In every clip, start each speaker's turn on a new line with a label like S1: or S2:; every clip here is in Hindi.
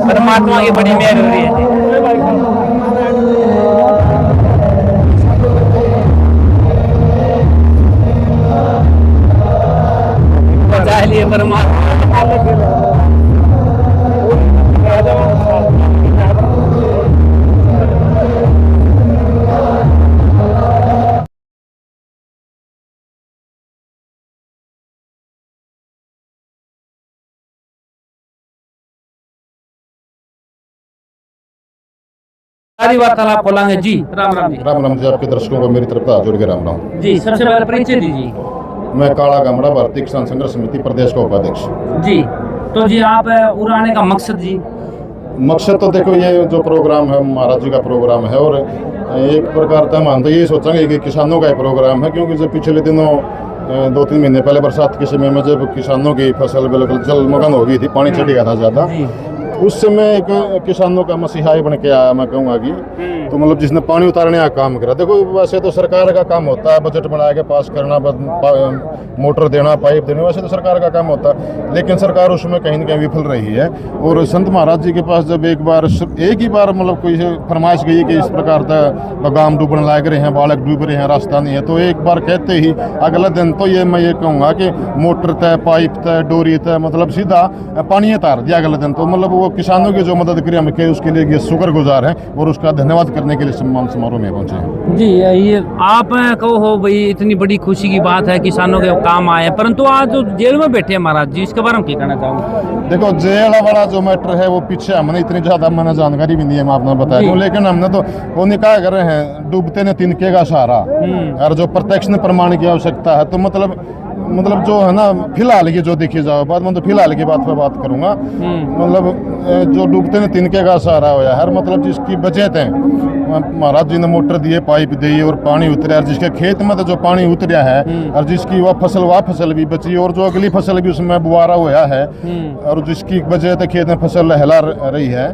S1: परमात्मा की बड़ी मेहर हो रही है बचा लिए परमात्मा। सारी वार्तालाप खोलेंगे जी। राम राम जी।
S2: राम राम जी। आपके दर्शकों को मेरी तरफ से जोड़ के राम राम
S1: जी। सबसे पहले परिचय दीजिए।
S2: मैं काला गामड़ा भारतीय किसान संघर्ष समिति प्रदेश का उपाध्यक्ष
S1: जी। तो जी आप उड़ाने का मकसद जी?
S2: मकसद तो देखो ये जो प्रोग्राम है महाराज जी का प्रोग्राम है और एक प्रकार का हम तो ये सोचेंगे कि किसानों का ही प्रोग्राम है, क्योंकि जब पिछले दिनों 2-3 महीने पहले बरसात के समय में जब किसानों की फसल बिल्कुल जलमग्न हो गई थी, पानी चढ़ गया था ज़्यादा, उस समय एक किसानों का मसीहा बन के आया मैं कहूँगा कि तो मतलब जिसने पानी उतारने का काम करा। देखो वैसे तो सरकार का काम होता है बजट बना के पास करना, मोटर देना, पाइप देना, वैसे तो सरकार का काम होता है, लेकिन सरकार उसमें कहीं न कहीं विफल रही है। और संत महाराज जी के पास जब एक ही बार मतलब कोई फरमाइश गई कि इस प्रकार का गांव डूबने लायक रहे हैं, बालक डूब रहे हैं, रास्ता नहीं है, तो एक बार कहते ही अगले दिन तो मैं ये कहूँगा कि मोटर तय, पाइप तय, डोरी तय, मतलब सीधा पानी तार दिया अगले दिन। तो मतलब वो किसानों की जो मदद करी हम उसके लिए शुक्रगुजार हैं और उसका धन्यवाद करने के लिए सम्मान समारोह में पहुंचे।
S1: जी ये आप कहो भाई इतनी बड़ी खुशी की बात है, किसानों के काम आए, परंतु आज जो जेल में बैठे हैं महाराज जी, इसके बारे में क्या कहना चाहूँगा? देखो
S2: जेल वाला जो मैटर है वो पीछे हमने इतनी ज्यादा मैंने जानकारी भी नहीं है, मैं आपने बताया, लेकिन हमने तो वो निकाह कर रहे हैं डूबते ने तिनके का सहारा, और जो प्रत्यक्ष ने प्रमाण की आवश्यकता है, तो मतलब जो है ना फिलहाल की जो देखी जाओ बात, मैं तो फिलहाल की बात पर बात करूंगा। मतलब जो डूबते ने तिनके का सहारा होया है, मतलब जिसकी बचत है, महाराज जी ने मोटर दिए, पाइप दी और पानी उतरा, और जिसके खेत में तो जो पानी उतरा है और जिसकी वह फसल भी बची और जो अगली फसल भी उसमें बुआरा हुआ है और जिसकी वजह से खेत में फसल लहला रही है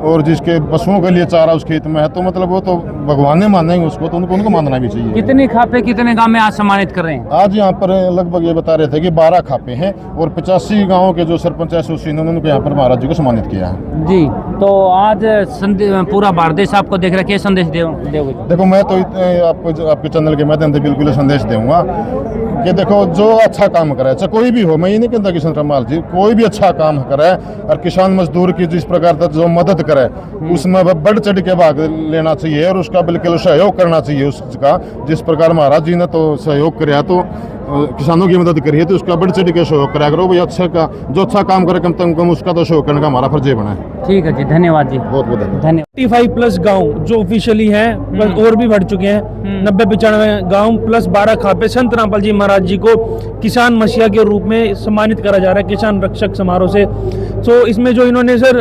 S2: और जिसके पशुओं के लिए चारा उस खेत में है, तो मतलब वो तो भगवान ने मानेंगे उसको, तो उनको मानना भी चाहिए।
S1: कितने खापे कितने गांव में आज सम्मानित कर रहे हैं?
S2: आज यहाँ पर लगभग ये बता रहे थे कि 12 खापे हैं और 85 गाँव के जो सरपंच एसोसिएशन ने उनको यहाँ पर महाराज जी को सम्मानित किया है।
S1: जी। तो आज पूरा भारत देश आपको देख रहा है, संदेश दोगे?
S2: देखो मैं तो आपके चैनल के माध्यम से बिल्कुल संदेश दूंगा कि देखो जो अच्छा काम करे, चाहे कोई भी हो, मैं ये नहीं कहता कि संतराम जी कोई भी अच्छा काम करे और किसान मजदूर की जिस प्रकार से जो मदद करे उसमें बढ़ चढ़ के भाग लेना चाहिए और उसका बिल्कुल सहयोग करना चाहिए उसका। जिस प्रकार महाराज जी ने तो सहयोग कराया, तो किसानों की मदद करिए, तो उसका बढ़ चढ़ के सहयोग कराया करो भाई। जो अच्छा काम करे कम से कम उसका तो सहयोग करने का हमारा फर्ज बना है।
S1: ठीक है जी, धन्यवाद जी,
S2: बहुत बहुत
S1: धन्यवाद।
S3: 85+ गांव जो ऑफिशियली हैं, प्लस और भी बढ़ चुके हैं, 90-95 गांव प्लस 12 खापे संत रामपाल जी महाराज जी को किसान मसीहा के रूप में सम्मानित करा जा रहा है किसान रक्षक समारोह से। तो इसमें जो इन्होंने सर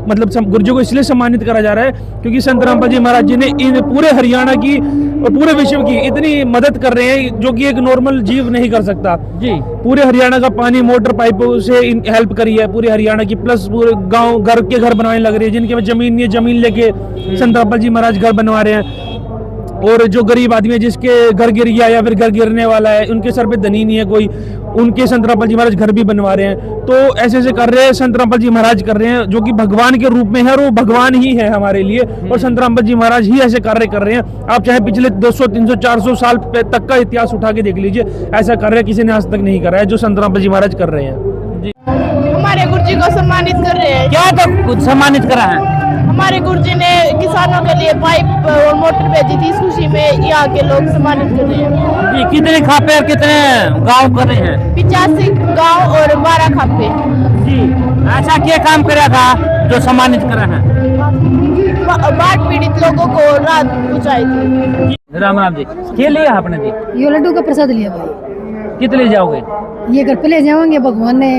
S3: मतलब गुर्जर को इसलिए सम्मानित करा जा रहा है क्योंकि संत रामपाल जी महाराज जी ने इन पूरे हरियाणा की और पूरे विश्व की इतनी मदद कर रहे हैं जो कि एक नॉर्मल जीव नहीं कर सकता जी। पूरे हरियाणा का पानी मोटर पाइपों से हेल्प करी है पूरे हरियाणा की, प्लस पूरे गांव घर बनवाने लग रही है, जिनके जमीन नहीं है जमीन लेके संत रामपाल जी महाराज घर बनवा रहे हैं। और जो गरीब आदमी है जिसके घर गिर गया या फिर घर गिरने वाला है, उनके सर पे धनी नहीं है कोई, उनके संत रामपाल जी महाराज घर भी बनवा रहे हैं। तो ऐसे कर रहे हैं संत रामपाल जी महाराज कर रहे हैं जो कि भगवान के रूप में है और वो भगवान ही है हमारे लिए, और संत रामपाल जी महाराज ही ऐसे कार्य कर रहे हैं। आप चाहे पिछले 200, 300, 400 साल तक का इतिहास उठा के देख लीजिए, ऐसा कर रहे हैं किसी ने आज तक नहीं करा है जो संत रामपाल जी महाराज कर रहे हैं जी।
S4: हमारे गुरुजी को सम्मानित कर रहे हैं।
S1: क्या तक कुछ सम्मानित करा है?
S4: हमारे गुरुजी ने किसानों के लिए पाइप और मोटर भेजी थी, इस खुशी में यहाँ के लोग सम्मानित कर रहे हैं
S1: जी। कितने खापे और कितने गांव कर रहे हैं?
S4: 85 गांव और 12 खापे
S1: जी। ऐसा क्या काम करा था जो सम्मानित करा है?
S4: बाढ़ पीड़ित लोगों को राहत पहुँचाई थी।
S1: राम राम जी, क्या लिया आपने जी?
S5: ये लड्डू का प्रसाद लिया भाई।
S1: कितने ले जाओगे?
S5: ये घर पे ले जाएंगे, भगवान ने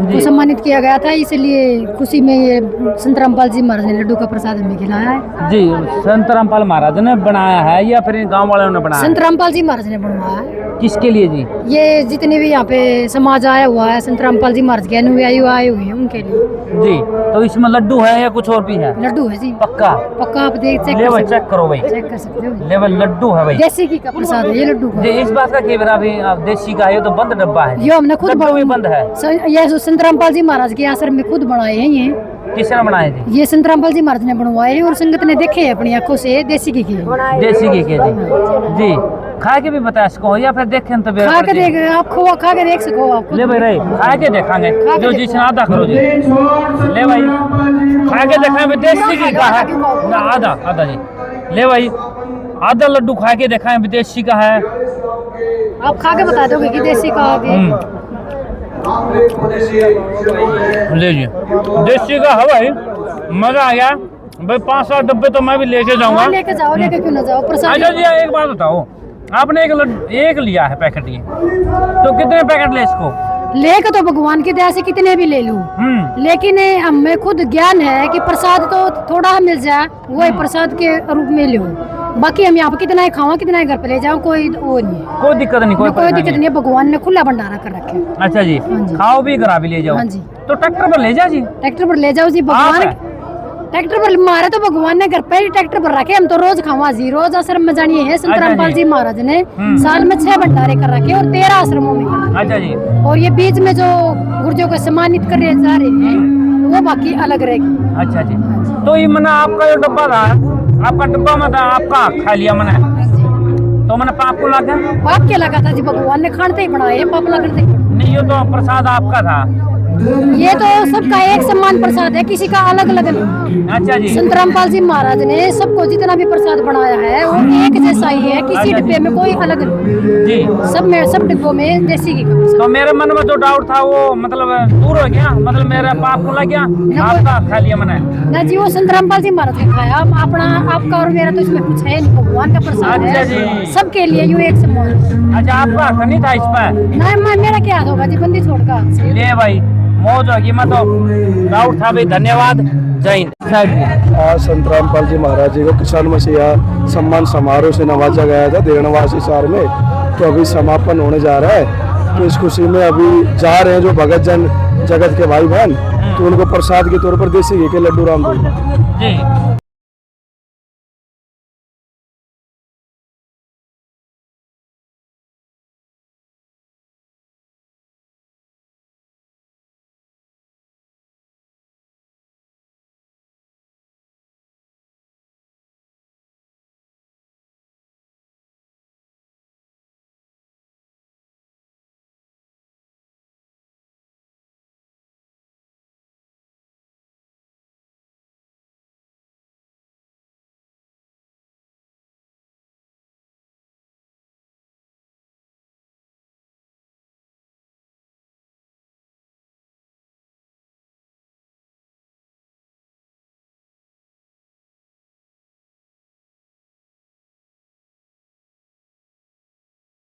S5: को सम्मानित किया गया था, इसलिए खुशी में ये संत रामपाल जी महाराज ने लड्डू का प्रसाद हमें खिलाया है
S1: जी। संत रामपाल महाराज ने बनाया है या फिर गांव वालों ने बनाया?
S5: संत रामपाल जी महाराज ने बनवाया है।
S1: किसके लिए जी?
S5: ये जितने भी यहाँ पे समाज आया हुआ है संत रामपाल जी महाराज के अनुयायी आए हुए हैं उनके लिए।
S1: जी, तो इसमें लड्डू है या कुछ और भी है?
S5: लड्डू है जी,
S1: पक्का?
S5: पक्का आप देख चेक
S1: ले
S5: कर
S1: भाई,
S5: सकते
S1: चेक करो भाई,
S5: हो, चेक कर सकते हो।
S1: लेवल लड्डू है भाई।
S5: देसी घी का प्रसाद है ये लड्डू का।
S1: जी, इस बात का क्या अभी देसी का है, ये तो बंद डब्बा है।
S5: ये हमने खुद
S1: लड्डू भी बंद है।
S5: ये संत रामपाल जी महाराज के आश्रम में खुद बनाए हैं ये।
S1: किसने बनाए थे?
S5: ये संत रामपाल जी महाराज ने बनवाए हैं और संगत ने देखे हैं अपनी आंखों से। देसी घी के
S1: देसी घी के जी। जी, खा के भी बता इसको या फिर देखें तो
S5: खा के देख, आप खोआ खा के देख सको आप।
S1: ले भाई रे, खा के देखांगे जो जिस आधा करो जी। ले भाई, खा के देखाएं देसी घी का है ना, आधा आधा जी। ले भाई, आधा लड्डू खा के देखाएं विदेशी का है।
S5: आप खा के बता दोगे कि देसी का है।
S1: ले जी, देसी का है भाई, मजा आ गया भाई। 5-7 डब्बे तो मैं भी लेके जाऊंगा।
S5: लेके जाओ, लेके क्यों ना जाओ प्रसाद।
S1: अच्छा जी, एक बात बताओ, आपने एक लिया है पैकेट, ये तो कितने पैकेट ले इसको?
S5: लेके तो भगवान की दया से कितने भी ले लूं, लेकिन हमें खुद ज्ञान है कि प्रसाद तो थोड़ा मिल जाए, वही प्रसाद के रूप में लो। बाकी हम यहाँ पे कितना ही खावा, कितना ही घर पे ले जाओ, कोई वो नहीं है,
S1: कोई दिक्कत नहीं,
S5: कोई दिक्कत नहीं है। भगवान ने खुला भंडारा कर रखे।
S1: अच्छा जी, खाओ भी, करा भी ले जाओ।
S5: हाँ जी,
S1: तो ट्रैक्टर पर ले जाओ जी।
S5: ट्रैक्टर पर ले जाओ जी। भगवान ट्रैक्टर पर मारे तो भगवान ने घर पे ही ट्रैक्टर पर रखे। हम तो रोज खावा जी, रोज आश्रम में जानिए है। संत रामपाल जी महाराज ने साल में 6 भंडारे कर रखे और 13 आश्रमों में कर रखे।
S1: अच्छा जी,
S5: और ये बीच में जो गुर्जों को सम्मानित कर जा रहे हैं वो बाकी अलग रहेगी।
S1: अच्छा जी। तो ये मना आपका जो डब्बा था, आपका डब्बा में था, आपका खा लिया मैंने, तो मैंने पाप को लगा?
S5: पाप क्या लगा था जी, भगवान ने खानते ही बनाए, पाप लगते
S1: नहीं। ये तो प्रसाद आपका था।
S5: ये तो सबका एक समान प्रसाद है, किसी का अलग अलग नहीं।
S1: अच्छा जी।
S5: संत रामपाल जी महाराज ने सबको जितना भी प्रसाद बनाया है वो एक जैसा ही है, किसी डिब्बे में कोई अलग नहीं
S1: जी। सब
S5: डिब्बों में देसी घी का।
S1: तो मेरे मन में जो डाउट था वो मतलब दूर हो गया, मतलब मेरा पाप को लग गया, आपका खा लिया मैंने
S5: ना जी। वो संत रामपाल जी महाराज ने खाया, अपना आपका और मेरा तो इसमें कुछ है नहीं, भगवान का प्रसाद
S1: अच्छा
S5: है
S1: जी।
S5: सबके लिए यूँ एक समान।
S1: अच्छा, आपका हक नहीं था इस पर?
S5: नहीं, मेरा क्या होगा जी, बंदी छोड़कर।
S1: ले भाई, मौज होगी, मैं तो डाउट था भाई। धन्यवाद, जय हिंद।
S6: आज संत रामपाल जी महाराज जी को किसान मसीहा सम्मान समारोह से नवाजा गया था देवनवासी शहर में। तो अभी समापन होने जा रहा है, तो इस खुशी में अभी जा रहे हैं जो भगत जन जगत के भाई बहन, तो उनको प्रसाद के तौर पर देसी घी के लड्डू राम
S1: जी।